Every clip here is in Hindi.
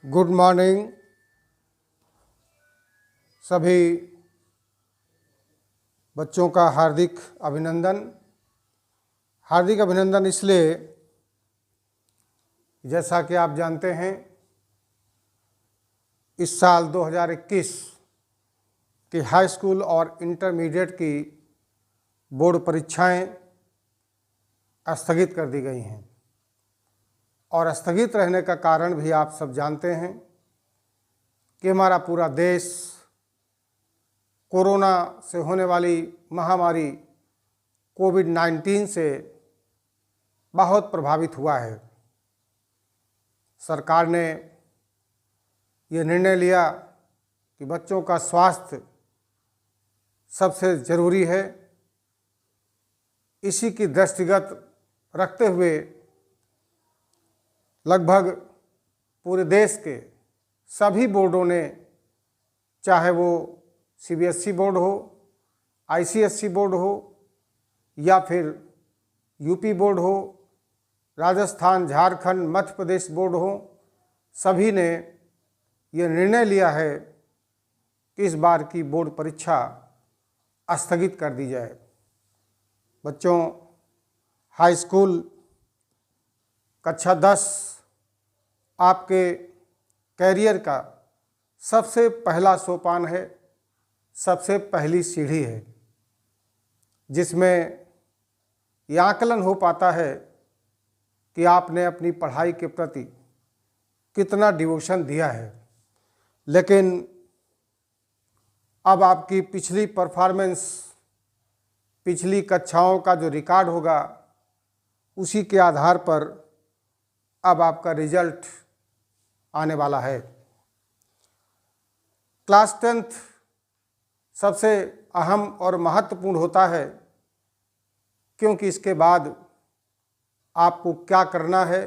गुड मॉर्निंग सभी बच्चों का हार्दिक अभिनंदन इसलिए, जैसा कि आप जानते हैं इस साल 2021 की हाई स्कूल और इंटरमीडिएट की बोर्ड परीक्षाएं स्थगित कर दी गई हैं और स्थगित रहने का कारण भी आप सब जानते हैं कि हमारा पूरा देश कोरोना से होने वाली महामारी कोविड-19 से बहुत प्रभावित हुआ है। सरकार ने ये निर्णय लिया कि बच्चों का स्वास्थ्य सबसे ज़रूरी है। इसी की दृष्टिगत रखते हुए लगभग पूरे देश के सभी बोर्डों ने, चाहे वो सीबीएसई बोर्ड हो, आईसीएसई बोर्ड हो या फिर यूपी बोर्ड हो, राजस्थान, झारखंड, मध्य प्रदेश बोर्ड हो, सभी ने ये निर्णय लिया है कि इस बार की बोर्ड परीक्षा स्थगित कर दी जाए। बच्चों, हाई स्कूल कक्षा 10 आपके कैरियर का सबसे पहला सोपान है, सबसे पहली सीढ़ी है, जिसमें यह आकलन हो पाता है कि आपने अपनी पढ़ाई के प्रति कितना डिवोशन दिया है। लेकिन अब आपकी पिछली परफॉर्मेंस, पिछली कक्षाओं का जो रिकॉर्ड होगा, उसी के आधार पर अब आपका रिजल्ट आने वाला है। क्लास 10th सबसे अहम और महत्वपूर्ण होता है, क्योंकि इसके बाद आपको क्या करना है,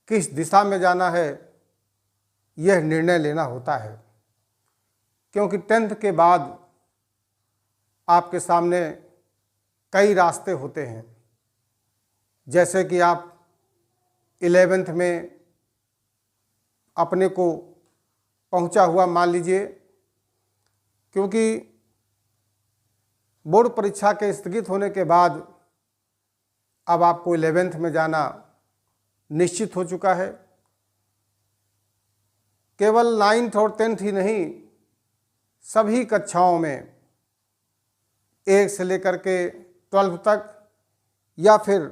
किस दिशा में जाना है, यह निर्णय लेना होता है। क्योंकि 10th के बाद आपके सामने कई रास्ते होते हैं, जैसे कि आप 11th में अपने को पहुंचा हुआ मान लीजिए, क्योंकि बोर्ड परीक्षा के स्थगित होने के बाद अब आपको 11th में जाना निश्चित हो चुका है। केवल 9th और 10th ही नहीं, सभी कक्षाओं में 1 से लेकर के 12 तक या फिर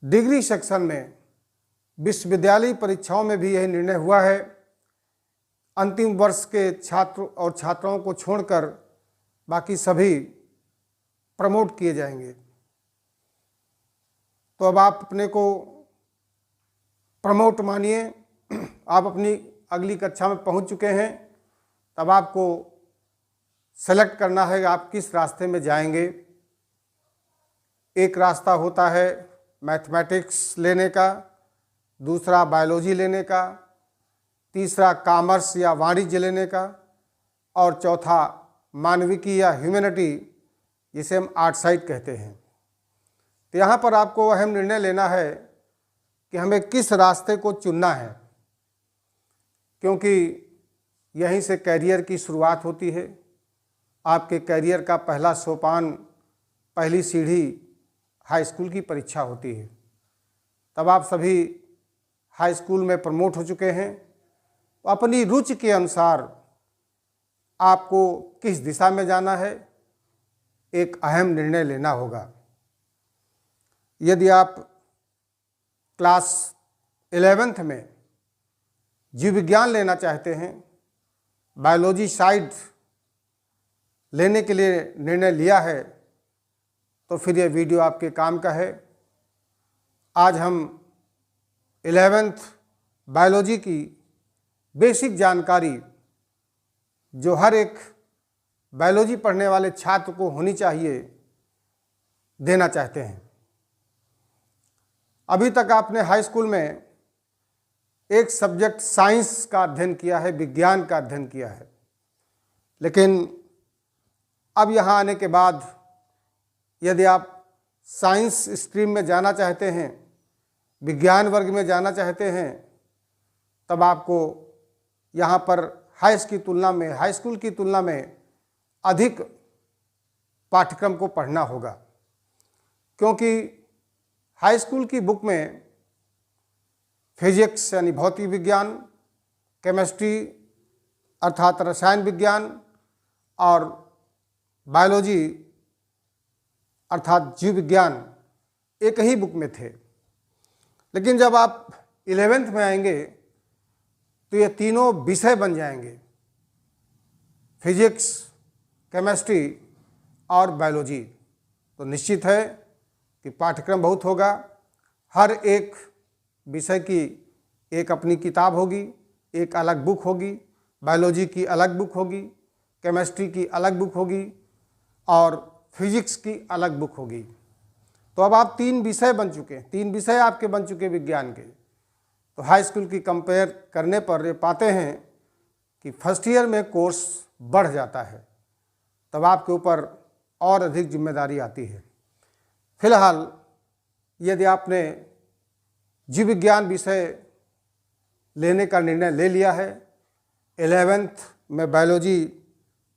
डिग्री सेक्शन में विश्वविद्यालय परीक्षाओं में भी यही निर्णय हुआ है। अंतिम वर्ष के छात्र और छात्राओं को छोड़कर बाकी सभी प्रमोट किए जाएंगे। तो अब आप अपने को प्रमोट मानिए, आप अपनी अगली कक्षा में पहुंच चुके हैं। तब आपको सेलेक्ट करना है आप किस रास्ते में जाएंगे। एक रास्ता होता है मैथमेटिक्स लेने का, दूसरा बायोलॉजी लेने का, तीसरा कॉमर्स या वाणिज्य लेने का, और चौथा मानविकी या ह्यूमैनिटी, जिसे हम आर्ट साइड कहते हैं। तो यहाँ पर आपको अहम निर्णय लेना है कि हमें किस रास्ते को चुनना है, क्योंकि यहीं से कैरियर की शुरुआत होती है। आपके कैरियर का पहला सोपान, पहली सीढ़ी हाई स्कूल की परीक्षा होती है। तब आप सभी हाई स्कूल में प्रमोट हो चुके हैं। अपनी रुचि के अनुसार आपको किस दिशा में जाना है, एक अहम निर्णय लेना होगा। यदि आप क्लास 11th में जीव विज्ञान लेना चाहते हैं, बायोलॉजी साइड लेने के लिए निर्णय लिया है, तो फिर यह वीडियो आपके काम का है। आज हम 11th बायोलॉजी की बेसिक जानकारी, जो हर एक बायोलॉजी पढ़ने वाले छात्र को होनी चाहिए, देना चाहते हैं। अभी तक आपने हाई स्कूल में एक सब्जेक्ट साइंस का अध्ययन किया है, विज्ञान का अध्ययन किया है, लेकिन अब यहाँ आने के बाद यदि आप साइंस स्ट्रीम में जाना चाहते हैं, विज्ञान वर्ग में जाना चाहते हैं, तब आपको यहाँ पर हाई स्कूल की तुलना में अधिक पाठ्यक्रम को पढ़ना होगा, क्योंकि हाई स्कूल की बुक में फिजिक्स यानी भौतिक विज्ञान, केमिस्ट्री अर्थात रसायन विज्ञान और बायोलॉजी अर्थात जीव विज्ञान एक ही बुक में थे। लेकिन जब आप 11th में आएंगे तो ये तीनों विषय बन जाएंगे, फिजिक्स, केमिस्ट्री और बायोलॉजी। तो निश्चित है कि पाठ्यक्रम बहुत होगा, हर एक विषय की एक अपनी किताब होगी, एक अलग बुक होगी, बायोलॉजी की अलग बुक होगी, केमिस्ट्री की अलग बुक होगी और फिजिक्स की अलग बुक होगी। तो अब आप 3 विषय बन चुके हैं, 3 विषय आपके बन चुके विज्ञान के। तो हाई स्कूल की कंपेयर करने पर ये पाते हैं कि फर्स्ट ईयर में कोर्स बढ़ जाता है, तब आपके ऊपर और अधिक जिम्मेदारी आती है। फिलहाल यदि आपने जीव विज्ञान विषय लेने का निर्णय ले लिया है, 11th में बायोलॉजी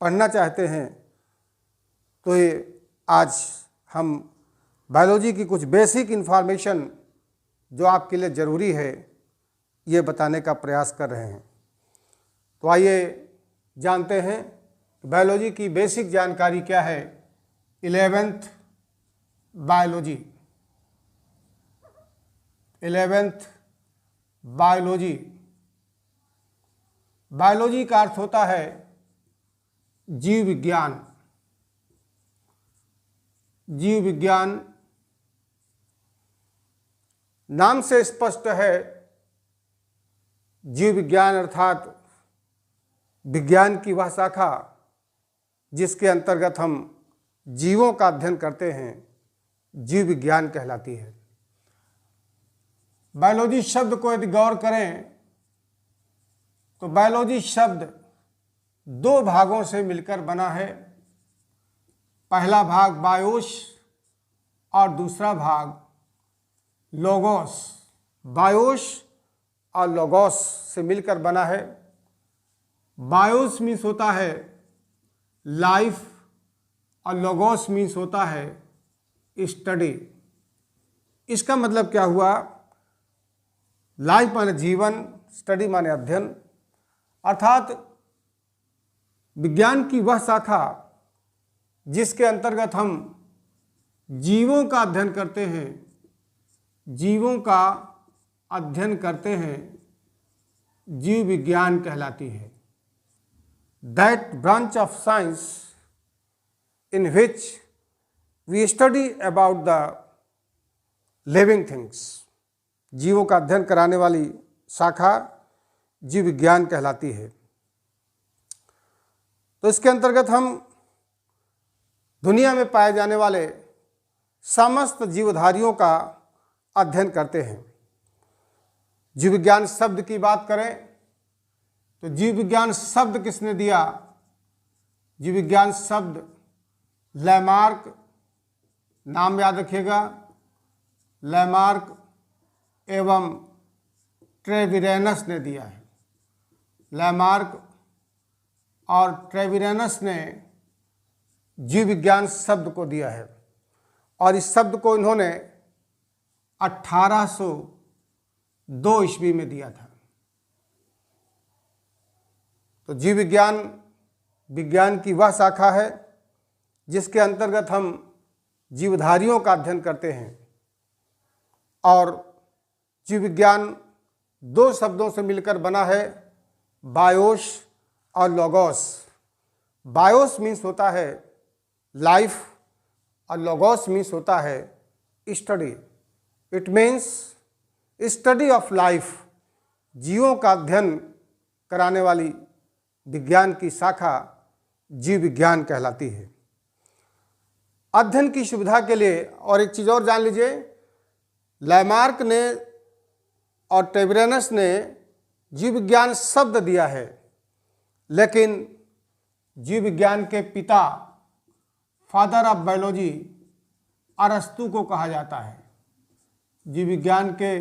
पढ़ना चाहते हैं, तो ये आज हम बायोलॉजी की कुछ बेसिक इन्फॉर्मेशन जो आपके लिए ज़रूरी है ये बताने का प्रयास कर रहे हैं। तो आइए जानते हैं कि बायोलॉजी की बेसिक जानकारी क्या है। 11th biology, 11th biology, biology का अर्थ होता है जीव विज्ञान। जीव विज्ञान नाम से स्पष्ट है, जीव विज्ञान अर्थात विज्ञान की वह शाखा जिसके अंतर्गत हम जीवों का अध्ययन करते हैं, जीव विज्ञान कहलाती है। बायोलॉजी शब्द को यदि गौर करें तो बायोलॉजी शब्द 2 भागों से मिलकर बना है। पहला भाग बायोस और दूसरा भाग लोगोस। बायोस और लोगोस से मिलकर बना है। बायोस मीन्स होता है लाइफ और लोगोस मीन्स होता है स्टडी। इसका मतलब क्या हुआ? लाइफ माने जीवन, स्टडी माने अध्ययन, अर्थात विज्ञान की वह शाखा जिसके अंतर्गत हम जीवों का अध्ययन करते हैं, जीवों का अध्ययन करते हैं, जीव विज्ञान कहलाती है। That branch of science in which we study about the living things. जीवों का अध्ययन कराने वाली शाखा जीव विज्ञान कहलाती है। तो इसके अंतर्गत हम दुनिया में पाए जाने वाले समस्त जीवधारियों का अध्ययन करते हैं। जीव विज्ञान शब्द की बात करें तो जीव विज्ञान शब्द किसने दिया? जीव विज्ञान शब्द लैमार्क, नाम याद रखिएगा, लैमार्क एवं ट्रेविरेनस ने दिया है। लैमार्क और ट्रेविरेनस ने जीव विज्ञान शब्द को दिया है और इस शब्द को इन्होंने 1802 ईस्वी में दिया था। तो जीव विज्ञान विज्ञान की वह शाखा है जिसके अंतर्गत हम जीवधारियों का अध्ययन करते हैं और जीव विज्ञान 2 शब्दों से मिलकर बना है, बायोस और लोगोस। बायोस मीन्स होता है लाइफ और लोगोस मीन्स होता है study. It means study of life. जीवों का अध्ययन कराने वाली विज्ञान की शाखा जीव विज्ञान कहलाती है। अध्ययन की सुविधा के लिए और एक चीज़ और जान लीजिए, लैमार्क ने और ट्रेविरेनस ने जीव विज्ञान शब्द दिया है, लेकिन जीव विज्ञान के पिता, फादर ऑफ बायोलॉजी, अरस्तु को कहा जाता है। जीव विज्ञान के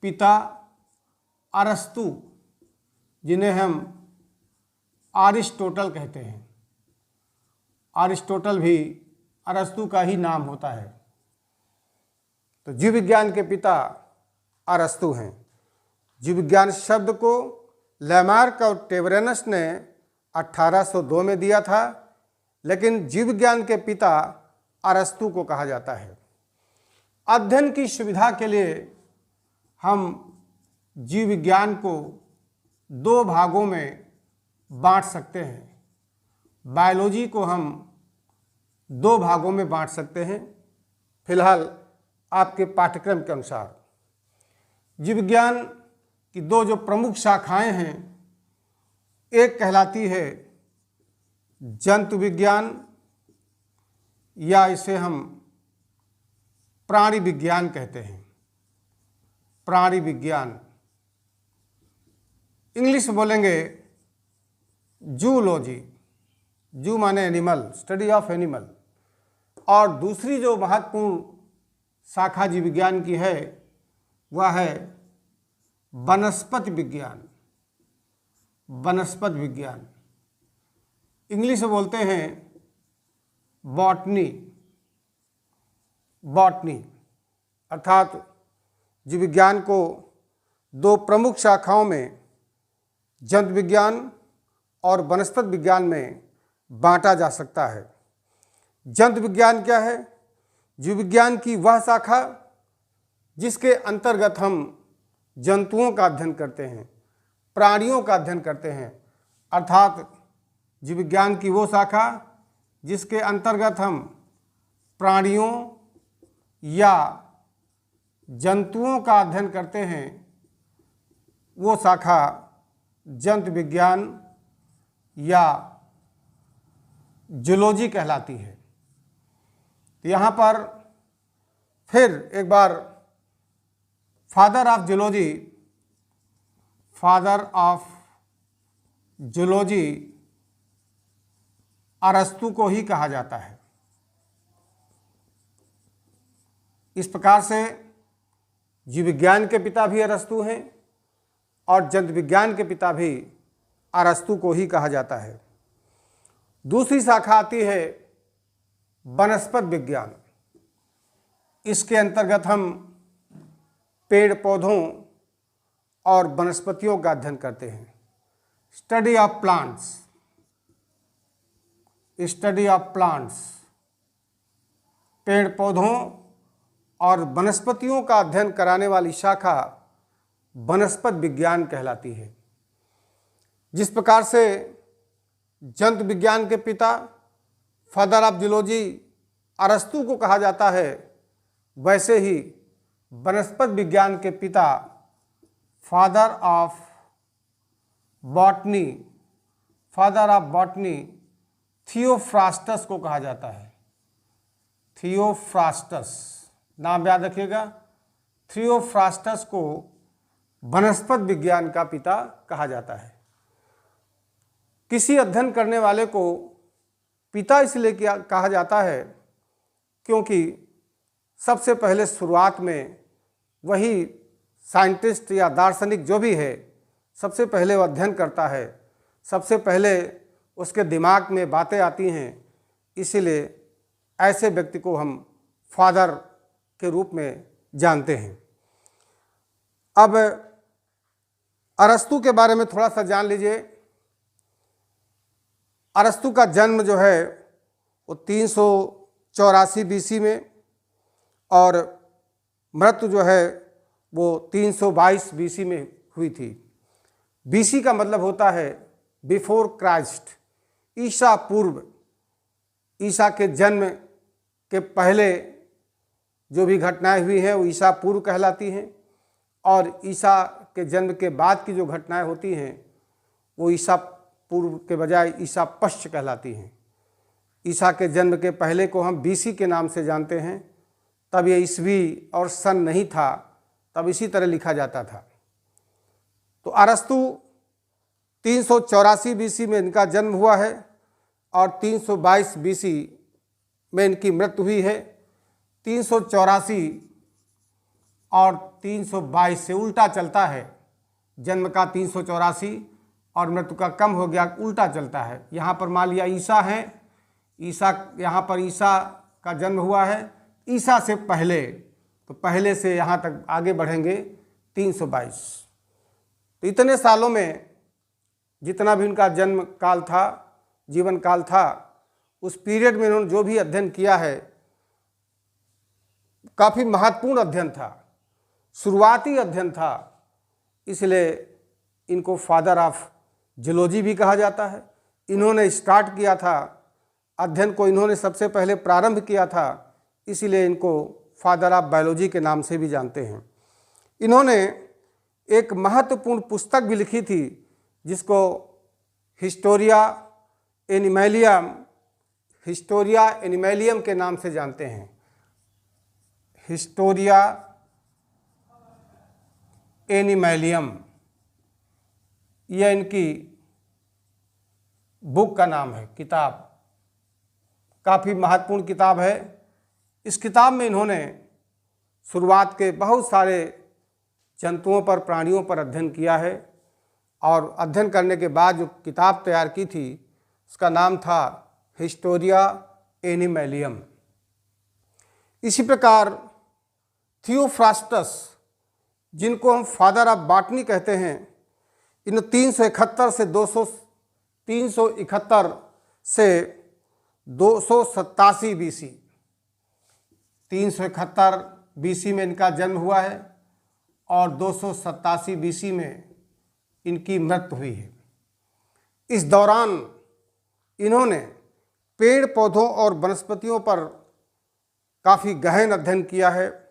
पिता अरस्तु, जिन्हें हम अरिस्टोटल कहते हैं, अरिस्टोटल भी अरस्तु का ही नाम होता है। तो जीव विज्ञान के पिता अरस्तु हैं। जीव विज्ञान शब्द को लैमार्क और टेबरेनस ने 1802 में दिया था, लेकिन जीव विज्ञान के पिता अरस्तु को कहा जाता है। अध्ययन की सुविधा के लिए हम जीव विज्ञान को दो भागों में बांट सकते हैं। बायोलॉजी को हम दो भागों में बांट सकते हैं फिलहाल आपके पाठ्यक्रम के अनुसार। जीव विज्ञान की दो जो प्रमुख शाखाएं हैं, एक कहलाती है जंतु विज्ञान या इसे हम प्राणी विज्ञान कहते हैं। प्राणी विज्ञान, इंग्लिश बोलेंगे जूलॉजी, जू माने एनिमल, स्टडी ऑफ एनिमल। और दूसरी जो महत्वपूर्ण शाखा जीव विज्ञान की है वह है वनस्पति विज्ञान। वनस्पति विज्ञान, इंग्लिश में बोलते हैं बॉटनी। बॉटनी अर्थात जीव विज्ञान को दो प्रमुख शाखाओं में जंतु विज्ञान और वनस्पति विज्ञान में बांटा जा सकता है। जंतु विज्ञान क्या है? जीव विज्ञान की वह शाखा जिसके अंतर्गत हम जंतुओं का अध्ययन करते हैं, प्राणियों का अध्ययन करते हैं। अर्थात जीव विज्ञान की वो शाखा जिसके अंतर्गत हम प्राणियों या जंतुओं का अध्ययन करते हैं, वो शाखा जंतु विज्ञान या जूलॉजी कहलाती है। तो यहाँ पर फिर एक बार father of zoology, father of zoology अरस्तु को ही कहा जाता है। इस प्रकार से जीव विज्ञान के पिता भी अरस्तु हैं और जंतु विज्ञान के पिता भी अरस्तु को ही कहा जाता है। दूसरी शाखा आती है वनस्पति विज्ञान। इसके अंतर्गत हम पेड़ पौधों और वनस्पतियों का अध्ययन करते हैं। Study of plants, study of plants, पेड़ पौधों और वनस्पतियों का अध्ययन कराने वाली शाखा वनस्पति विज्ञान कहलाती है। जिस प्रकार से जंतु विज्ञान के पिता फादर ऑफ जूलॉजी अरस्तु को कहा जाता है, वैसे ही वनस्पति विज्ञान के पिता father of botany, father of botany Theophrastus को कहा जाता है। थियोफ्रास्टस नाम याद रखिएगा। थियोफ्रास्टस को वनस्पति विज्ञान का पिता कहा जाता है। किसी अध्ययन करने वाले को पिता इसलिए कहा जाता है क्योंकि सबसे पहले शुरुआत में वही साइंटिस्ट या दार्शनिक जो भी है, सबसे पहले वो अध्ययन करता है, सबसे पहले उसके दिमाग में बातें आती हैं। इसीलिए ऐसे व्यक्ति को हम फादर के रूप में जानते हैं। अब अरस्तु के बारे में थोड़ा सा जान लीजिए। अरस्तु का जन्म जो है वो 384 बीसी में और मृत्यु जो है वो 322 बीसी में हुई थी। बीसी का मतलब होता है बिफोर क्राइस्ट, ईसा पूर्व। ईसा के जन्म के पहले जो भी घटनाएं हुई हैं वो ईसा पूर्व कहलाती हैं और ईसा के जन्म के बाद की जो घटनाएं होती हैं वो ईसा पूर्व के बजाय ईसा पश्च कहलाती हैं। ईसा के जन्म के पहले को हम बीसी के नाम से जानते हैं। तब ये ईस्वी और सन नहीं था, तब इसी तरह लिखा जाता था। तो अरस्तु 384 बीसी में इनका जन्म हुआ है और 322 बीसी में इनकी मृत्यु हुई है। 384 और 322 से उल्टा चलता है, जन्म का 384 और मृत्यु का कम हो गया, उल्टा चलता है। यहाँ पर मान लिया ईसा है, ईसा यहाँ पर ईसा का जन्म हुआ है, ईसा से पहले, तो पहले से यहाँ तक आगे बढ़ेंगे 322। तो इतने सालों में जितना भी उनका जन्म काल था, जीवन काल था, उस पीरियड में उन्होंने जो भी अध्ययन किया है काफ़ी महत्वपूर्ण अध्ययन था, शुरुआती अध्ययन था। इसलिए इनको फादर ऑफ जियोलॉजी भी कहा जाता है। इन्होंने स्टार्ट किया था अध्ययन को, इन्होंने सबसे पहले प्रारंभ किया था, इसीलिए इनको फादर ऑफ बायोलॉजी के नाम से भी जानते हैं। इन्होंने एक महत्वपूर्ण पुस्तक भी लिखी थी जिसको हिस्टोरिया एनिमेलियम के नाम से जानते हैं। हिस्टोरिया एनिमेलियम, यह इनकी बुक का नाम है, किताब, काफ़ी महत्वपूर्ण किताब है। इस किताब में इन्होंने शुरुआत के बहुत सारे जंतुओं पर, प्राणियों पर अध्ययन किया है और अध्ययन करने के बाद जो किताब तैयार की थी उसका नाम था हिस्टोरिया एनिमेलियम। इसी प्रकार थियोफ्रास्टस, जिनको हम फादर ऑफ बॉटनी कहते हैं, इन 371 से 287 BC, 371 BC में इनका जन्म हुआ है और 287 BC में इनकी मृत्यु हुई है। इस दौरान इन्होंने पेड़ पौधों और वनस्पतियों पर काफ़ी गहन अध्ययन किया है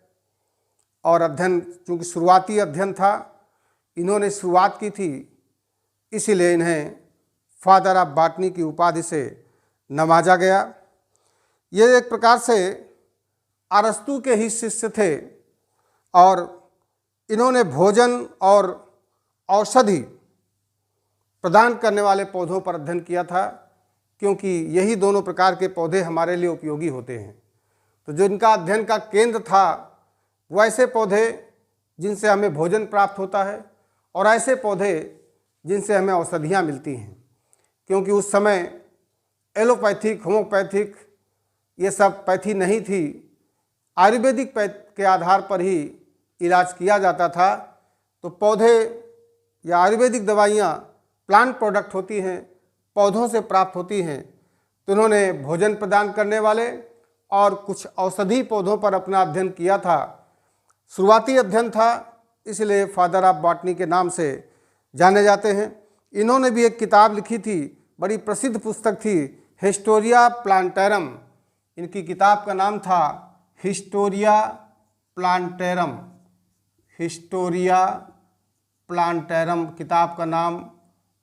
और अध्ययन, चूँकि शुरुआती अध्ययन था, इन्होंने शुरुआत की थी, इसीलिए इन्हें फादर ऑफ बॉटनी की उपाधि से नवाजा गया। ये एक प्रकार से अरस्तु के ही शिष्य थे और इन्होंने भोजन और औषधि प्रदान करने वाले पौधों पर अध्ययन किया था, क्योंकि यही दोनों प्रकार के पौधे हमारे लिए उपयोगी होते हैं। तो जो इनका अध्ययन का केंद्र था वो ऐसे पौधे जिनसे हमें भोजन प्राप्त होता है और ऐसे पौधे जिनसे हमें औषधियाँ मिलती हैं, क्योंकि उस समय एलोपैथिक, होम्योपैथिक ये सब पैथी नहीं थी, आयुर्वेदिक के आधार पर ही इलाज किया जाता था। तो पौधे या आयुर्वेदिक दवाइयाँ प्लांट प्रोडक्ट होती हैं, पौधों से प्राप्त होती हैं। तो उन्होंने भोजन प्रदान करने वाले और कुछ औषधि पौधों पर अपना अध्ययन किया था। शुरुआती अध्ययन था, इसलिए फादर ऑफ बॉटनी के नाम से जाने जाते हैं। इन्होंने भी एक किताब लिखी थी, बड़ी प्रसिद्ध पुस्तक थी, हिस्टोरिया प्लांटेरम। इनकी किताब का नाम था हिस्टोरिया प्लांटेरम। हिस्टोरिया प्लांटेरम किताब का नाम,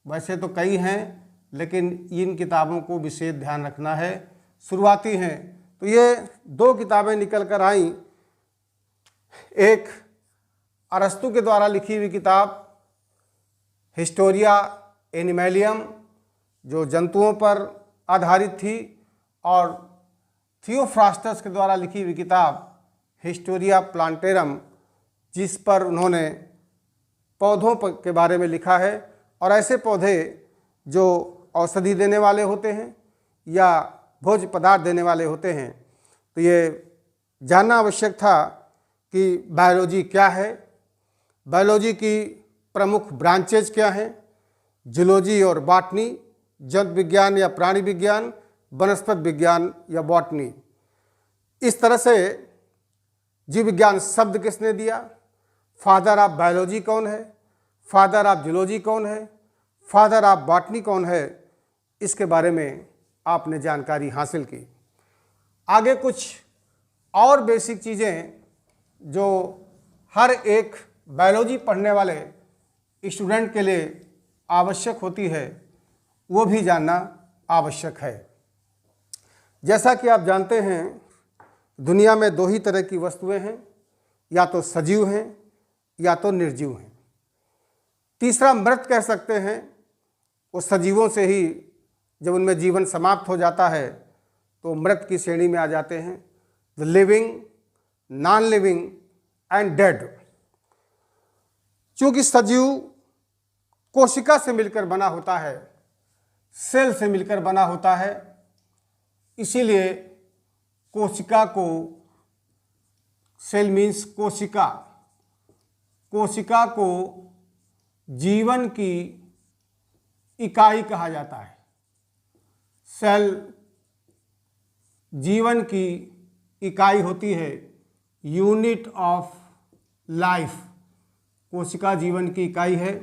वैसे तो कई हैं लेकिन इन किताबों को विशेष ध्यान रखना है, शुरुआती हैं। तो ये दो किताबें निकल कर आईं, एक अरस्तु के द्वारा लिखी हुई किताब हिस्टोरिया एनिमेलियम जो जंतुओं पर आधारित थी, और थियोफ्रास्टस के द्वारा लिखी हुई किताब हिस्टोरिया प्लांटेरम, जिस पर उन्होंने पौधों के बारे में लिखा है और ऐसे पौधे जो औषधि देने वाले होते हैं या भोज्य पदार्थ देने वाले होते हैं। तो ये जानना आवश्यक था कि बायोलॉजी क्या है, बायोलॉजी की प्रमुख ब्रांचेज क्या हैं, जूलॉजी और बॉटनी, जंतु विज्ञान या प्राणी विज्ञान, वनस्पति विज्ञान या बॉटनी। इस तरह से जीव विज्ञान शब्द किसने दिया, फादर ऑफ बायोलॉजी कौन है, फादर ऑफ जूलॉजी कौन है, फादर ऑफ बॉटनी कौन है, इसके बारे में आपने जानकारी हासिल की। आगे कुछ और बेसिक चीज़ें जो हर एक बायोलॉजी पढ़ने वाले स्टूडेंट के लिए आवश्यक होती है, वो भी जानना आवश्यक है। जैसा कि आप जानते हैं, दुनिया में दो ही तरह की वस्तुएं हैं, या तो सजीव हैं या तो निर्जीव हैं। तीसरा मृत कह सकते हैं, वो सजीवों से ही जब उनमें जीवन समाप्त हो जाता है तो मृत की श्रेणी में आ जाते हैं, the living, non living and dead. चूँकि सजीव कोशिका से मिलकर बना होता है, सेल से मिलकर बना होता है। इसीलिए कोशिका को, सेल मीन्स कोशिका, कोशिका को जीवन की इकाई कहा जाता है। सेल जीवन की इकाई होती है, यूनिट ऑफ लाइफ। कोशिका जीवन की इकाई है।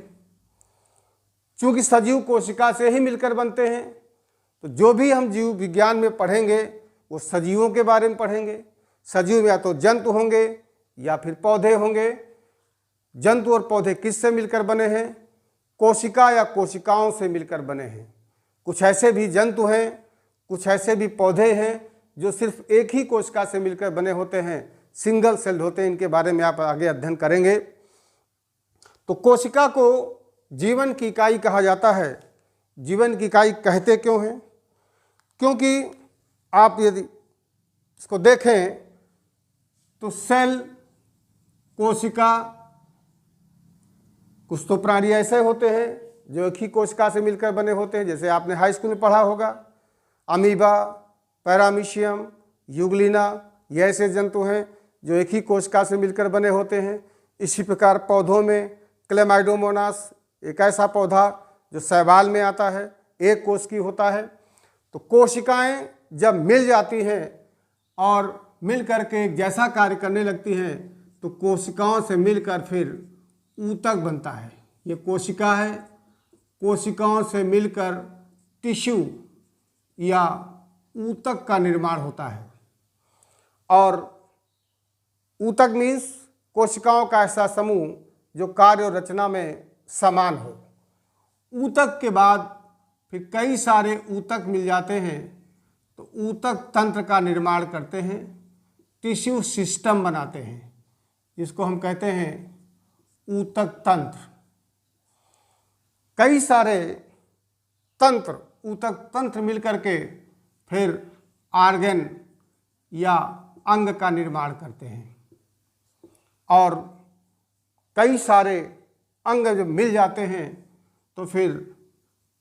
चूँकि सजीव कोशिका से ही मिलकर बनते हैं, तो जो भी हम जीव विज्ञान में पढ़ेंगे वो सजीवों के बारे में पढ़ेंगे। सजीव या तो जंतु होंगे या फिर पौधे होंगे। जंतु और पौधे किससे मिलकर बने हैं? कोशिका या कोशिकाओं से मिलकर बने हैं। कुछ ऐसे भी जंतु हैं, कुछ ऐसे भी पौधे हैं जो सिर्फ एक ही कोशिका से मिलकर बने होते हैं, सिंगल सेल्ड होते हैं। इनके बारे में आप आगे अध्ययन करेंगे। तो कोशिका को जीवन की इकाई कहा जाता है। जीवन की इकाई कहते क्यों हैं? क्योंकि आप यदि इसको देखें तो सेल, कोशिका, कुछ तो प्राणी ऐसे होते हैं जो एक ही कोशिका से मिलकर बने होते हैं, जैसे आपने हाई स्कूल में पढ़ा होगा, अमीबा, पैरामीशियम, यूग्लिना, ये ऐसे जंतु हैं जो एक ही कोशिका से मिलकर बने होते हैं। इसी प्रकार पौधों में क्लेमाइडोमोनास, एक ऐसा पौधा जो शैवाल में आता है, एक कोश की होता है। तो कोशिकाएं जब मिल जाती हैं और मिल करके एक जैसा कार्य करने लगती हैं, तो कोशिकाओं से मिलकर फिर ऊतक बनता है। ये कोशिका है, कोशिकाओं से मिलकर टिश्यू या ऊतक का निर्माण होता है। और ऊतक मीन्स कोशिकाओं का ऐसा समूह जो कार्य और रचना में समान हो। ऊतक के बाद फिर कई सारे ऊतक मिल जाते हैं, तो ऊतक तंत्र का निर्माण करते हैं, टिश्यू सिस्टम बनाते हैं, जिसको हम कहते हैं ऊतक तंत्र। कई सारे तंत्र, ऊतक तंत्र मिलकर के फिर आर्गन या अंग का निर्माण करते हैं। और कई सारे अंग जब मिल जाते हैं तो फिर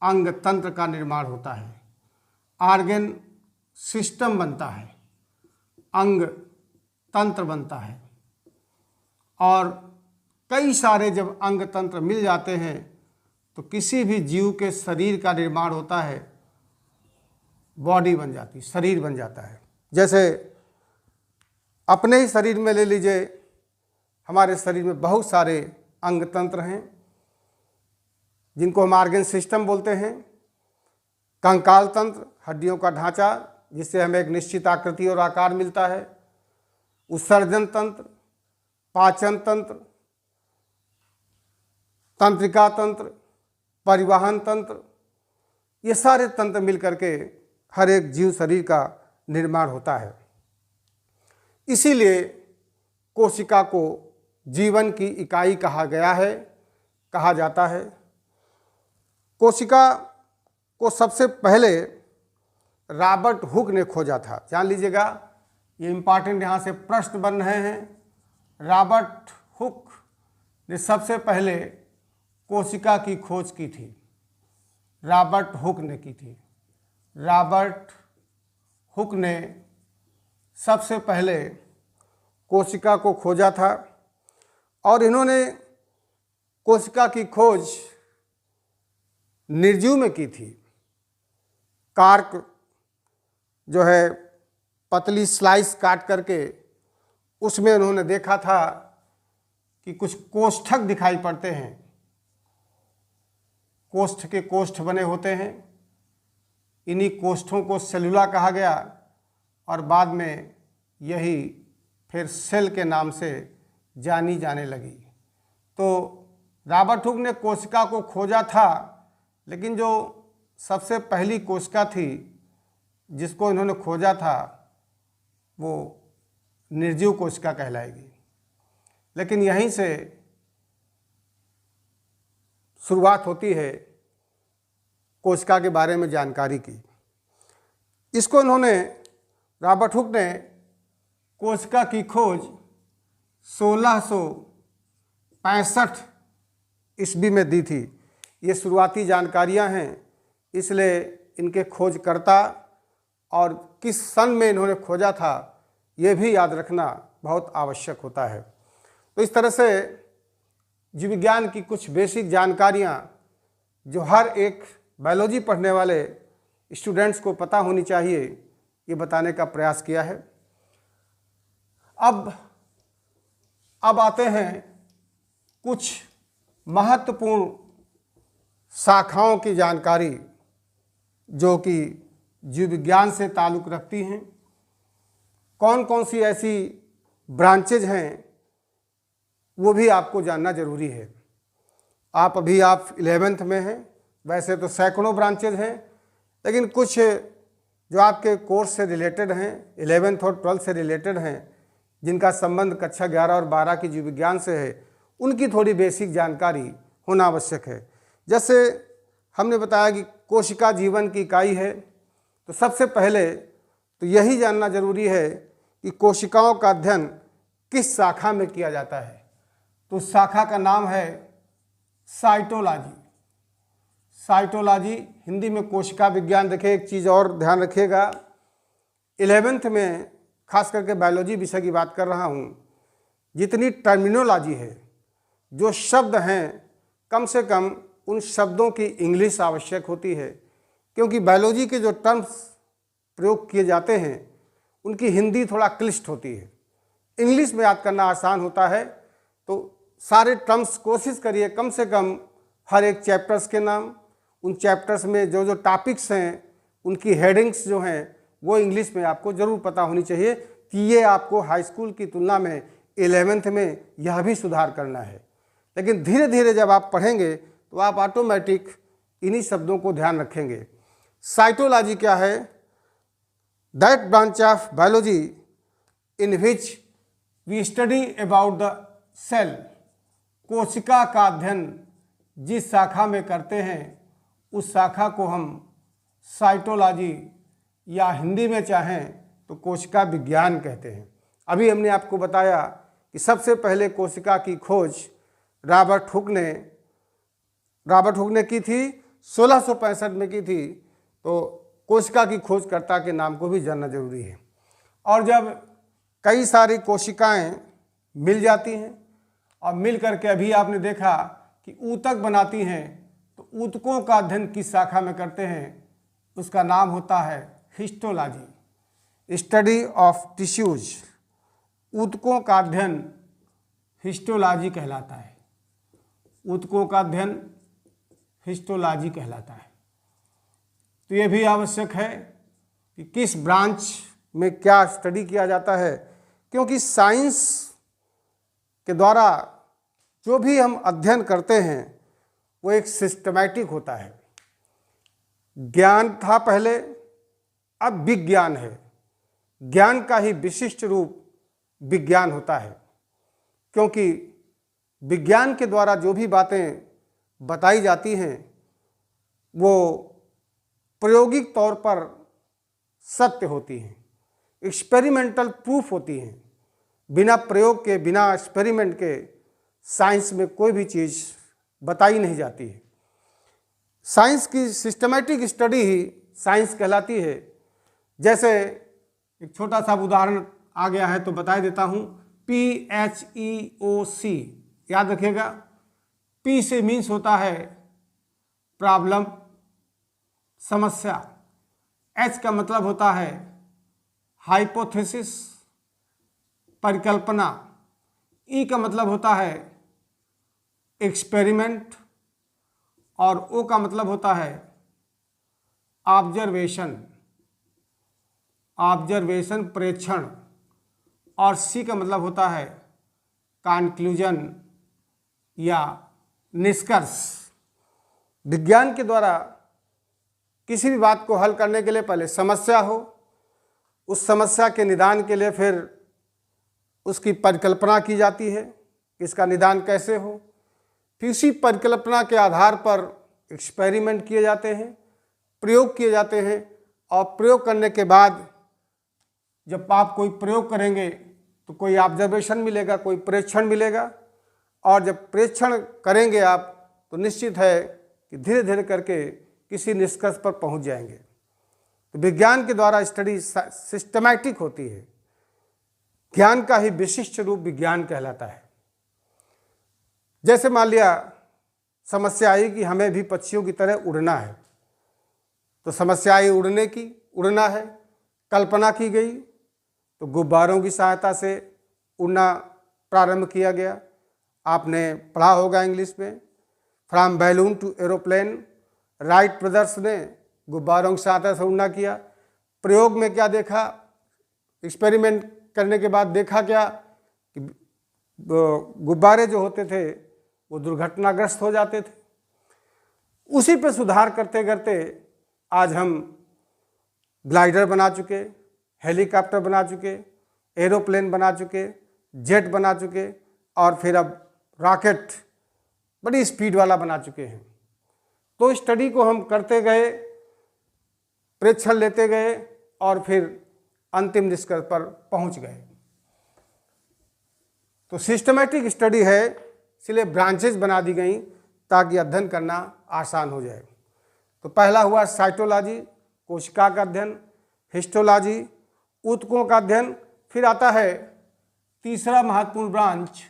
अंग तंत्र का निर्माण होता है, आर्गन सिस्टम बनता है, अंग तंत्र बनता है। और कई सारे जब अंग तंत्र मिल जाते हैं तो किसी भी जीव के शरीर का निर्माण होता है, बॉडी बन जाती, शरीर बन जाता है। जैसे अपने ही शरीर में ले लीजिए, हमारे शरीर में बहुत सारे अंग तंत्र हैं जिनको हम आर्गन सिस्टम बोलते हैं। कंकाल तंत्र, हड्डियों का ढांचा जिससे हमें एक निश्चित आकृति और आकार मिलता है। उत्सर्जन तंत्र, पाचन तंत्र, तंत्रिका तंत्र, परिवहन तंत्र, ये सारे तंत्र मिलकर के हर एक जीव शरीर का निर्माण होता है। इसीलिए कोशिका को जीवन की इकाई कहा गया है, कहा जाता है। कोशिका को सबसे पहले रॉबर्ट हुक ने खोजा था। जान लीजिएगा, ये इम्पॉर्टेंट यहाँ से प्रश्न बन रहे हैं। रॉबर्ट हुक ने सबसे पहले कोशिका की खोज की थी, रॉबर्ट हुक ने की थी। रॉबर्ट हुक ने सबसे पहले कोशिका को खोजा था और इन्होंने कोशिका की खोज निर्जीव में की थी। कार्क जो है पतली स्लाइस काट करके उसमें उन्होंने देखा था कि कुछ कोष्ठक दिखाई पड़ते हैं, कोष्ठ के कोष्ठ बने होते हैं। इन्हीं कोष्ठों को सेलुला कहा गया और बाद में यही फिर सेल के नाम से जानी जाने लगी। तो रॉबर्ट हुक ने कोशिका को खोजा था, लेकिन जो सबसे पहली कोशिका थी जिसको इन्होंने खोजा था वो निर्जीव कोशिका कहलाएगी। लेकिन यहीं से शुरुआत होती है कोशिका के बारे में जानकारी की। इसको इन्होंने, रॉबर्ट हुक ने कोशिका की खोज 1665 ईस्वी में दी थी। ये शुरुआती जानकारियां हैं, इसलिए इनके खोजकर्ता और किस सन में इन्होंने खोजा था ये भी याद रखना बहुत आवश्यक होता है। तो इस तरह से जीव विज्ञान की कुछ बेसिक जानकारियां जो हर एक बायोलॉजी पढ़ने वाले स्टूडेंट्स को पता होनी चाहिए, ये बताने का प्रयास किया है। अब आते हैं कुछ महत्वपूर्ण शाखाओं की जानकारी जो कि जीव विज्ञान से ताल्लुक़ रखती हैं। कौन कौन सी ऐसी ब्रांचेज हैं वो भी आपको जानना जरूरी है। आप 11th में हैं, वैसे तो सैकड़ों ब्रांचेज हैं, लेकिन कुछ जो आपके कोर्स से रिलेटेड हैं, 11th और 12th से रिलेटेड हैं, जिनका संबंध कक्षा 11 और 12 की जीव विज्ञान से है, उनकी थोड़ी बेसिक जानकारी होना आवश्यक है। जैसे हमने बताया कि कोशिका जीवन की इकाई है, तो सबसे पहले तो यही जानना जरूरी है कि कोशिकाओं का अध्ययन किस शाखा में किया जाता है। तो उस शाखा का नाम है साइटोलॉजी। साइटोलॉजी हिंदी में कोशिका विज्ञान। देखिए एक चीज़ और ध्यान रखिएगा, 11th में खास करके बायोलॉजी विषय की बात कर रहा हूँ, जितनी टर्मिनोलॉजी है, जो शब्द हैं, कम से कम उन शब्दों की इंग्लिश आवश्यक होती है, क्योंकि बायोलॉजी के जो टर्म्स प्रयोग किए जाते हैं उनकी हिंदी थोड़ा क्लिष्ट होती है। इंग्लिश में याद करना आसान होता है, तो सारे टर्म्स कोशिश करिए कम से कम हर एक चैप्टर्स के नाम, उन चैप्टर्स में जो टॉपिक्स हैं उनकी हेडिंग्स जो हैं वो इंग्लिश में आपको ज़रूर पता होनी चाहिए, कि ये आपको हाई स्कूल की तुलना में 11th में यह भी सुधार करना है। लेकिन धीरे धीरे जब आप पढ़ेंगे तो आप ऑटोमेटिक इन्हीं शब्दों को ध्यान रखेंगे। साइटोलॉजी क्या है? That branch of biology in which we study about the cell. कोशिका का अध्ययन जिस शाखा में करते हैं उस शाखा को हम साइटोलॉजी या हिंदी में चाहें तो कोशिका विज्ञान कहते हैं। अभी हमने आपको बताया कि सबसे पहले कोशिका की खोज रॉबर्ट हुक ने की थी, 1665 में की थी। तो कोशिका की खोजकर्ता के नाम को भी जानना जरूरी है। और जब कई सारी कोशिकाएं मिल जाती हैं और मिल करके अभी आपने देखा कि ऊतक बनाती हैं, तो ऊतकों का अध्ययन किस शाखा में करते हैं, उसका नाम होता है हिस्टोलॉजी, स्टडी ऑफ टिश्यूज। ऊतकों का अध्ययन हिस्टोलॉजी कहलाता है। ऊतकों का अध्ययन हिस्टोलॉजी कहलाता है। तो ये भी आवश्यक है कि किस ब्रांच में क्या स्टडी किया जाता है, क्योंकि साइंस के द्वारा जो भी हम अध्ययन करते हैं वो एक सिस्टमैटिक होता है। ज्ञान था पहले, अब विज्ञान है। ज्ञान का ही विशिष्ट रूप विज्ञान होता है, क्योंकि विज्ञान के द्वारा जो भी बातें बताई जाती हैं वो प्रायोगिक तौर पर सत्य होती हैं, एक्सपेरिमेंटल प्रूफ होती हैं। बिना प्रयोग के, बिना एक्सपेरिमेंट के साइंस में कोई भी चीज़ बताई नहीं जाती है। साइंस की सिस्टमैटिक स्टडी ही साइंस कहलाती है। जैसे एक छोटा सा उदाहरण आ गया है तो बता देता हूँ, PHEOC याद रखिएगा। P से मीन्स होता है प्रॉब्लम, समस्या। H का मतलब होता है हाइपोथेसिस, परिकल्पना। E का मतलब होता है एक्सपेरिमेंट, और O का मतलब होता है ऑब्जर्वेशन, प्रेक्षण, और C का मतलब होता है कंक्लूजन या निष्कर्ष। विज्ञान के द्वारा किसी भी बात को हल करने के लिए पहले समस्या हो, उस समस्या के निदान के लिए फिर उसकी परिकल्पना की जाती है कि इसका निदान कैसे हो, फिर उसी परिकल्पना के आधार पर एक्सपेरिमेंट किए जाते हैं, प्रयोग किए जाते हैं, और प्रयोग करने के बाद जब आप कोई प्रयोग करेंगे तो कोई ऑब्जर्वेशन मिलेगा, कोई प्रेक्षण मिलेगा, और जब प्रेक्षण करेंगे आप तो निश्चित है कि कि धीरे धीरे करके किसी निष्कर्ष पर पहुंच जाएंगे। तो विज्ञान के द्वारा स्टडी सिस्टमैटिक होती है। ज्ञान का ही विशिष्ट रूप विज्ञान कहलाता है। जैसे मान लिया समस्या आई कि हमें भी पक्षियों की तरह उड़ना है, तो समस्या आई उड़ने की, उड़ना है, कल्पना की गई, तो गुब्बारों की सहायता से उड़ना प्रारंभ किया गया। आपने पढ़ा होगा इंग्लिश में, from balloon to aeroplane. Wright brothers ने गुब्बारों की सहायता से उड़ना किया। प्रयोग में क्या देखा, एक्सपेरिमेंट करने के बाद देखा क्या कि गुब्बारे जो होते थे वो दुर्घटनाग्रस्त हो जाते थे। उसी पे सुधार करते करते आज हम ग्लाइडर बना चुके, हेलीकॉप्टर बना चुके, एरोप्लेन बना चुके, जेट बना चुके, और फिर अब रॉकेट बड़ी स्पीड वाला बना चुके हैं। तो स्टडी को हम करते गए, प्रेक्षण लेते गए और फिर अंतिम निष्कर्ष पर पहुंच गए। तो सिस्टमैटिक स्टडी है, इसलिए ब्रांचेज बना दी गई ताकि अध्ययन करना आसान हो जाए। तो पहला हुआ साइटोलॉजी, कोशिका का अध्ययन, हिस्टोलॉजी, ऊतकों का अध्ययन। फिर आता है तीसरा महत्वपूर्ण ब्रांच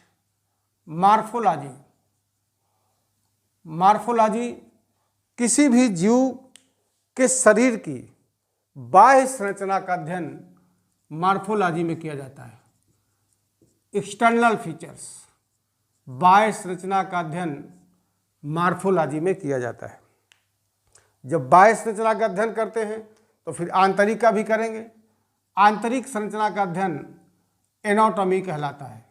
मॉर्फोलॉजी। मॉर्फोलॉजी किसी भी जीव के शरीर की बाह्य संरचना का अध्ययन मॉर्फोलॉजी में किया जाता है। एक्सटर्नल फीचर्स, बाह्य संरचना का अध्ययन मॉर्फोलॉजी में किया जाता है। जब बाह्य संरचना का अध्ययन करते हैं तो फिर आंतरिक का भी करेंगे। आंतरिक संरचना का अध्ययन एनाटॉमी कहलाता है।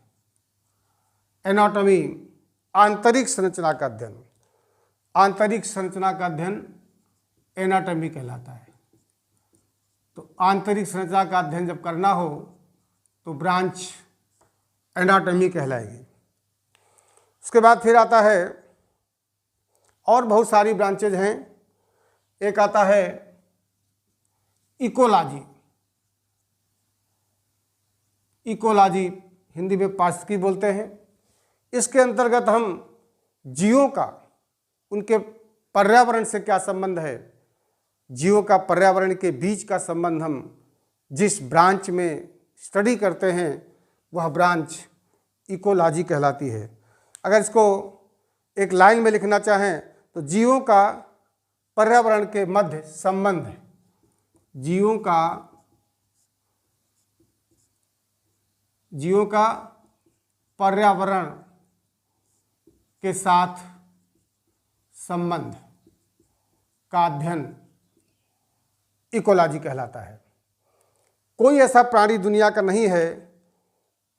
एनाटॉमी, आंतरिक संरचना का अध्ययन, आंतरिक संरचना का अध्ययन एनाटॉमी कहलाता है। तो आंतरिक संरचना का अध्ययन जब करना हो तो ब्रांच एनाटॉमी कहलाएगी। उसके बाद फिर आता है और बहुत सारी ब्रांचेज हैं। एक आता है इकोलॉजी। इकोलॉजी हिंदी में पारिस्थितिकी बोलते हैं। इसके अंतर्गत हम जीवों का, उनके पर्यावरण से क्या संबंध है, जीवों का पर्यावरण के बीच का संबंध हम जिस ब्रांच में स्टडी करते हैं वह ब्रांच इकोलॉजी कहलाती है। अगर इसको एक लाइन में लिखना चाहें तो जीवों का पर्यावरण के मध्य संबंध है। जीवों का पर्यावरण के साथ संबंध का अध्ययन इकोलॉजी कहलाता है। कोई ऐसा प्राणी दुनिया का नहीं है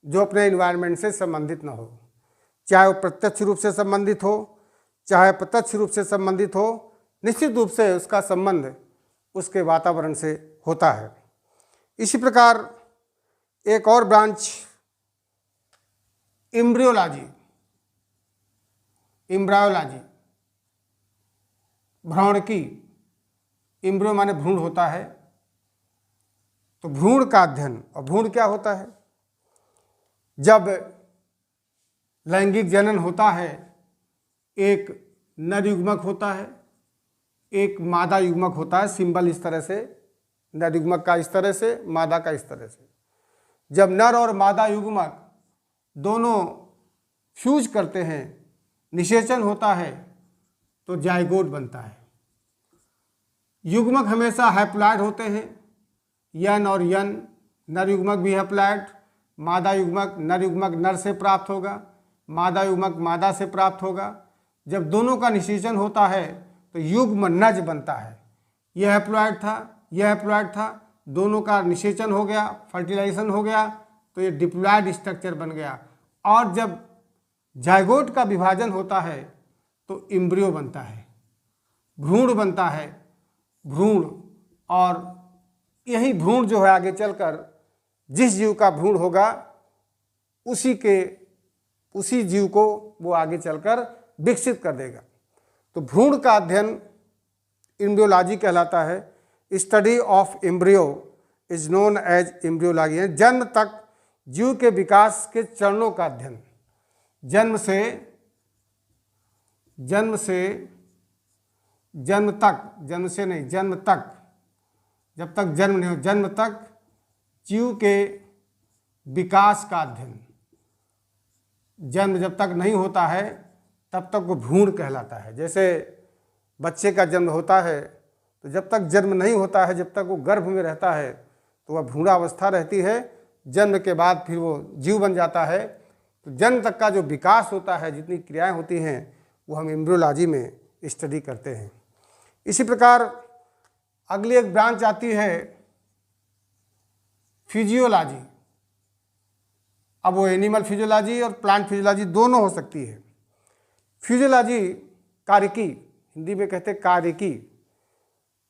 जो अपने एनवायरनमेंट से संबंधित न हो, चाहे वो प्रत्यक्ष रूप से संबंधित हो, चाहे प्रत्यक्ष रूप से संबंधित हो, निश्चित रूप से उसका संबंध उसके वातावरण से होता है। इसी प्रकार एक और ब्रांच एम्ब्रियोलॉजी, एम्ब्रायोलॉजी, भ्रूणकी। एम्ब्रियो माने भ्रूण होता है, तो भ्रूण का अध्ययन। और भ्रूण क्या होता है, जब लैंगिक जनन होता है, एक नर युग्मक होता है, एक मादा युग्मक होता है। सिंबल इस तरह से, नर युग्मक का इस तरह से, मादा का इस तरह से। जब नर और मादा युग्मक दोनों फ्यूज करते हैं, निषेचन होता है, तो जाइगोट बनता है। युग्मक हमेशा हैप्लॉइड होते हैं, यन और यन। नर युग्मक भी हैप्लॉइड, मादा युग्मक, नर युग्मक नर से प्राप्त होगा, मादा युग्मक मादा से प्राप्त होगा। जब दोनों का निषेचन होता है तो युग्म नज बनता है। यह हैप्लॉइड था, यह हैप्लॉइड था, दोनों का निषेचन हो गया, फर्टिलाइजेशन हो गया, तो ये डिप्लॉइड स्ट्रक्चर बन गया। और जब जाइगोट का विभाजन होता है तो एम्ब्रियो बनता है, भ्रूण बनता है, भ्रूण। और यही भ्रूण जो है आगे चलकर जिस जीव का भ्रूण होगा उसी जीव को वो आगे चलकर विकसित कर देगा। तो भ्रूण का अध्ययन एम्ब्रियोलॉजी कहलाता है। Study of embryo is known as embryology. जन्म तक जीव के विकास के चरणों का अध्ययन। जन्म से जन्म तक, जन्म से नहीं, जन्म तक, जब तक जन्म नहीं हो, जन्म तक जीव के विकास का अध्ययन। जन्म जब तक नहीं होता है तब तक वो भ्रूण कहलाता है। जैसे बच्चे का जन्म होता है तो जब तक जन्म नहीं होता है, जब तक वो गर्भ में रहता है तो वह भ्रूणावस्था रहती है। जन्म के बाद फिर वो जीव बन जाता है। तो जन्म तक का जो विकास होता है, जितनी क्रियाएं होती हैं, वो हम एम्ब्रियोलॉजी में स्टडी करते हैं। इसी प्रकार अगली एक ब्रांच आती है फिजियोलॉजी। अब वो एनिमल फिजियोलॉजी और प्लांट फिजियोलॉजी दोनों हो सकती है। फिजियोलॉजी कार्यकी, हिंदी में कहते हैं कार्यकी,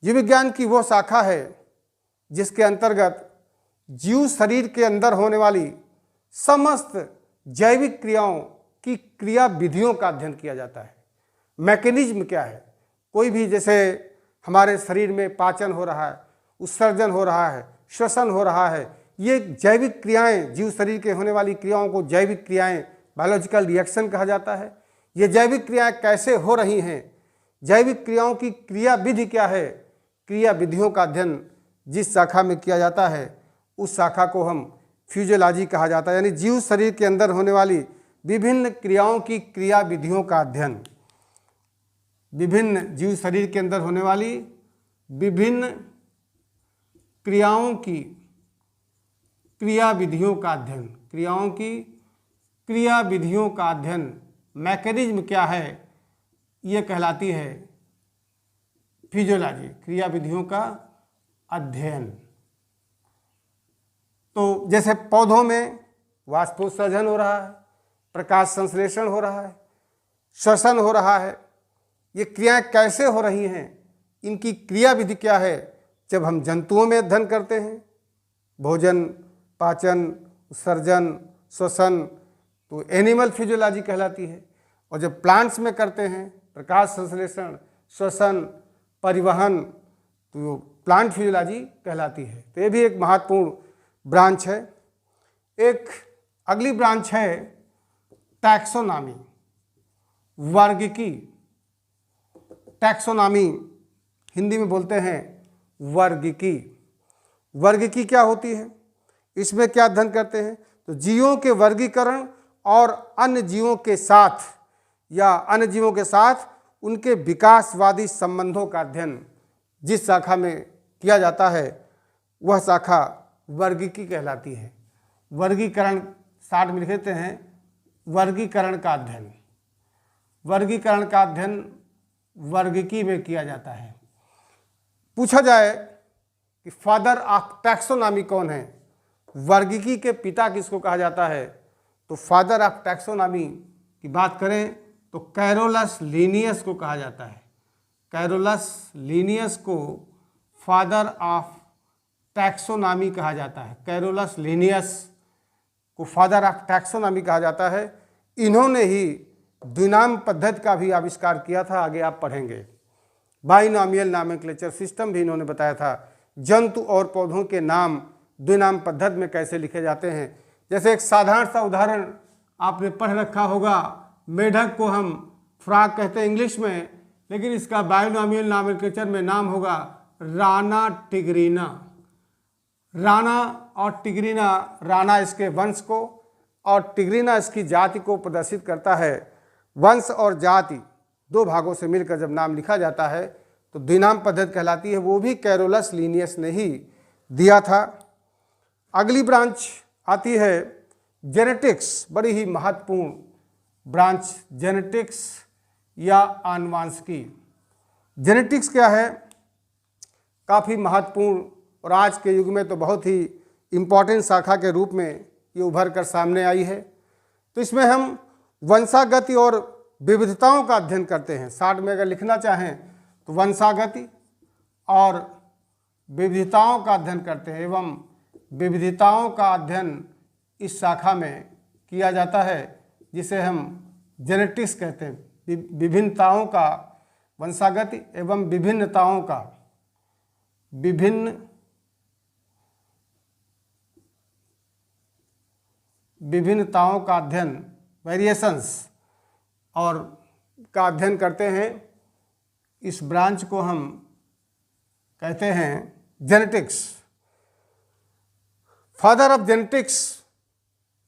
जीव विज्ञान की वो शाखा है जिसके अंतर्गत जीव शरीर के अंदर होने वाली समस्त जैविक क्रियाओं की क्रिया विधियों का अध्ययन किया जाता है। मैकेनिज्म क्या है, कोई भी, जैसे हमारे शरीर में पाचन हो रहा है, उत्सर्जन हो रहा है, श्वसन हो रहा है, ये जैविक क्रियाएं, जीव शरीर के होने वाली क्रियाओं को जैविक क्रियाएं, बायोलॉजिकल रिएक्शन कहा जाता है। ये जैविक क्रियाएं कैसे हो रही हैं, जैविक क्रियाओं की क्रिया विधि क्या है, क्रिया विधियों का अध्ययन जिस शाखा में किया जाता है उस शाखा को हम फिजियोलॉजी कहा जाता है। यानी जीव शरीर के अंदर होने वाली विभिन्न क्रियाओं की क्रिया विधियों का अध्ययन, विभिन्न जीव शरीर के अंदर होने वाली विभिन्न क्रियाओं की क्रिया विधियों का अध्ययन, क्रियाओं की क्रिया विधियों का अध्ययन, मैकेनिज्म क्या है, ये कहलाती है फिजियोलॉजी, क्रिया विधियों का अध्ययन। तो जैसे पौधों में वाष्पोत्सर्जन हो रहा है, प्रकाश संश्लेषण हो रहा है, श्वसन हो रहा है, ये क्रियाएं कैसे हो रही हैं, इनकी क्रिया विधि क्या है। जब हम जंतुओं में अध्ययन करते हैं, भोजन, पाचन, उत्सर्जन, श्वसन, तो एनिमल फिजियोलॉजी कहलाती है। और जब प्लांट्स में करते हैं, प्रकाश संश्लेषण, श्वसन, परिवहन, तो प्लांट फिजियोलॉजी कहलाती है। तो ये भी एक महत्वपूर्ण ब्रांच है। एक अगली ब्रांच है टैक्सोनॉमी, वर्गीकी। टैक्सोनॉमी हिंदी में बोलते हैं वर्गीकी। वर्गीकी क्या होती है, इसमें क्या अध्ययन करते हैं, तो जीवों के वर्गीकरण और अन्य जीवों के साथ या अन्य जीवों के साथ उनके विकासवादी संबंधों का अध्ययन जिस शाखा में किया जाता है वह शाखा वर्गीकी कहलाती है। वर्गीकरण शार्ट में लिखते हैं वर्गीकरण का अध्ययन। वर्गीकरण का अध्ययन वर्गीकी में किया जाता है। पूछा जाए कि फादर ऑफ टैक्सोनॉमी कौन है, वर्गीकी के पिता किसको कहा जाता है, तो फादर ऑफ टैक्सोनॉमी की बात करें तो कैरोलस लीनियस को कहा जाता है। कैरोलस लीनियस को फादर ऑफ टैक्सोनॉमी कहा जाता है। कैरोलस लीनियस को फादर ऑफ टैक्सोनॉमी कहा जाता है। इन्होंने ही द्विनाम पद्धति का भी आविष्कार किया था, आगे आप पढ़ेंगे। बाइनॉमियल नॉमेनक्लेचर सिस्टम भी इन्होंने बताया था। जंतु और पौधों के नाम द्विनाम पद्धति में कैसे लिखे जाते हैं। जैसे एक साधारण सा उदाहरण आपने पढ़ रखा होगा, मेढक को हम फ्रॉग कहते हैं इंग्लिश में, लेकिन इसका बाइनॉमियल नॉमेनक्लेचर में नाम होगा राना टिग्रीना। राना और टिग्रीना, राना इसके वंश को और टिग्रीना इसकी जाति को प्रदर्शित करता है। वंश और जाति दो भागों से मिलकर जब नाम लिखा जाता है तो द्विनाम पद्धति कहलाती है। वो भी कैरोलस लीनियस ने ही दिया था। अगली ब्रांच आती है जेनेटिक्स, बड़ी ही महत्वपूर्ण ब्रांच जेनेटिक्स या आनुवांशिकी। जेनेटिक्स क्या है, काफ़ी महत्वपूर्ण और आज के युग में तो बहुत ही इम्पॉर्टेंट शाखा के रूप में ये उभर कर सामने आई है। तो इसमें हम वंशागति और विविधताओं का अध्ययन करते हैं। शार्ट में अगर लिखना चाहें तो वंशागति और विविधताओं का अध्ययन करते हैं एवं विविधताओं का अध्ययन इस शाखा में किया जाता है जिसे हम जेनेटिक्स कहते हैं। विभिन्नताओं का, वंशागति एवं विभिन्नताओं का, विभिन्नताओं का अध्ययन, वेरिएशंस और का अध्ययन करते हैं इस ब्रांच को हम कहते हैं जेनेटिक्स। फादर ऑफ जेनेटिक्स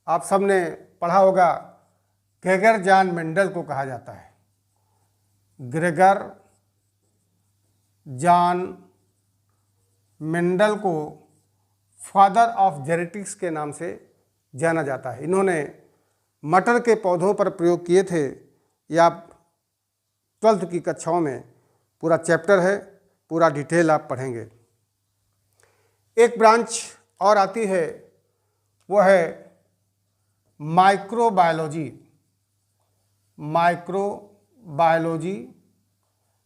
आप सबने पढ़ा होगा, ग्रेगर जॉन मेंडल को कहा जाता है। ग्रेगर जॉन मेंडल को फादर ऑफ जेनेटिक्स के नाम से जाना जाता है। इन्होंने मटर के पौधों पर प्रयोग किए थे। यह आप 12th की कक्षाओं में पूरा चैप्टर है, पूरा डिटेल आप पढ़ेंगे। एक ब्रांच और आती है, वो है माइक्रोबायोलॉजी। माइक्रोबायोलॉजी,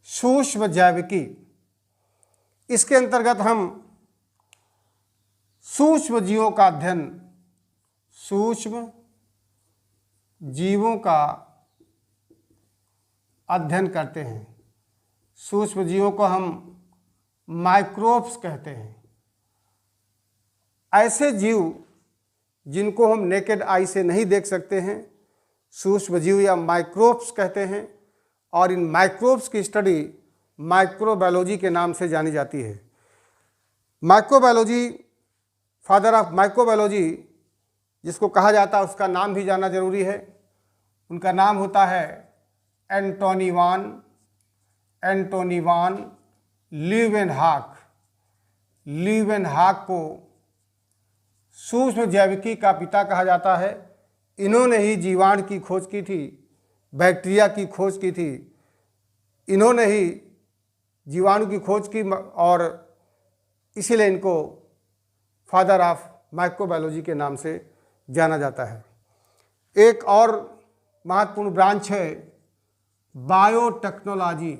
सूक्ष्म जैविकी। इसके अंतर्गत हम सूक्ष्म जीवों का अध्ययन, सूक्ष्म जीवों का अध्ययन करते हैं। सूक्ष्म जीवों को हम माइक्रोब्स कहते हैं। ऐसे जीव जिनको हम नेकेड आई से नहीं देख सकते हैं, सूक्ष्म जीव या माइक्रोब्स कहते हैं। और इन माइक्रोब्स की स्टडी माइक्रोबायोलॉजी के नाम से जानी जाती है। माइक्रोबायोलॉजी, फादर ऑफ माइक्रोबायोलॉजी जिसको कहा जाता है, उसका नाम भी जानना जरूरी है। उनका नाम होता है एंटोनी वान लीवेनहॉक। लीवेनहॉक को सूक्ष्म जैविकी का पिता कहा जाता है। इन्होंने ही जीवाणु की खोज की थी, बैक्टीरिया की खोज की थी। इन्होंने ही जीवाणु की खोज की और इसीलिए इनको फादर ऑफ माइक्रोबायोलॉजी के नाम से जाना जाता है। एक और महत्वपूर्ण ब्रांच है बायोटेक्नोलॉजी।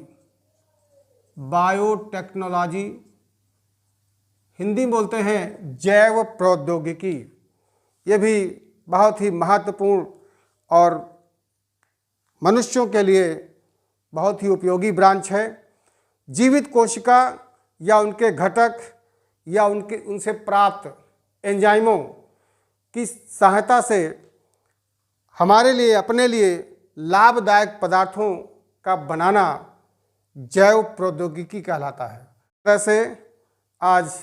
बायोटेक्नोलॉजी, हिंदी में बोलते हैं जैव प्रौद्योगिकी। ये भी बहुत ही महत्वपूर्ण और मनुष्यों के लिए बहुत ही उपयोगी ब्रांच है। जीवित कोशिका या उनके घटक या उनसे प्राप्त एंजाइमों की सहायता से हमारे लिए, अपने लिए लाभदायक पदार्थों का बनाना जैव प्रौद्योगिकी कहलाता है। वैसे आज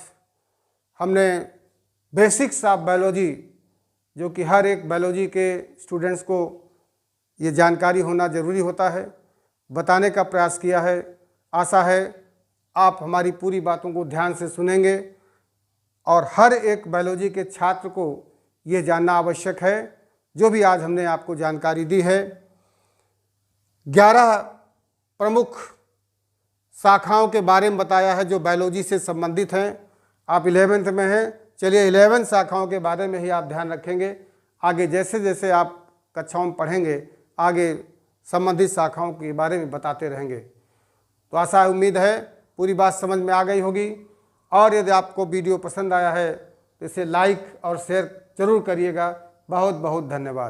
हमने बेसिक्स ऑफ बायोलॉजी, जो कि हर एक बायोलॉजी के स्टूडेंट्स को ये जानकारी होना ज़रूरी होता है, बताने का प्रयास किया है। आशा है आप हमारी पूरी बातों को ध्यान से सुनेंगे और हर एक बायोलॉजी के छात्र को ये जानना आवश्यक है जो भी आज हमने आपको जानकारी दी है। 11 प्रमुख शाखाओं के बारे में बताया है जो बायोलॉजी से संबंधित हैं। आप 11th में हैं, चलिए 11 शाखाओं के बारे में ही आप ध्यान रखेंगे। आगे जैसे जैसे आप कक्षाओं में पढ़ेंगे, आगे संबंधित शाखाओं के बारे में बताते रहेंगे। तो आशा उम्मीद है पूरी बात समझ में आ गई होगी। और यदि आपको वीडियो पसंद आया है तो इसे लाइक और शेयर जरूर करिएगा। बहुत बहुत धन्यवाद।